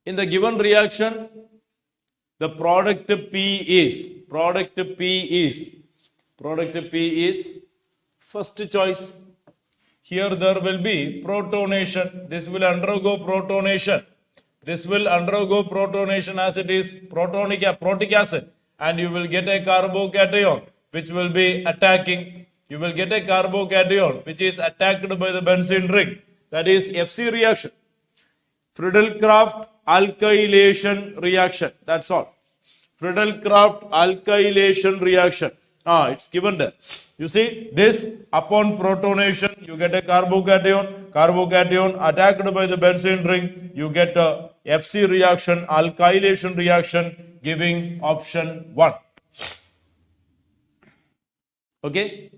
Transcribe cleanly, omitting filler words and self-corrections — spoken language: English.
In the given reaction, the product P is first choice. Here there will be protonation. This will undergo protonation. This will undergo protonation as it is protic acid, and you will get a carbocation which will be attacking. You will get a carbocation which is attacked by the benzene ring. That is FC reaction. Friedel-Crafts alkylation reaction. That's all. Friedel-Crafts alkylation reaction. It's given there. You see, this upon protonation, you get a carbocation. Carbocation attacked by the benzene ring. You get a FC reaction, alkylation reaction, giving option 1. Okay.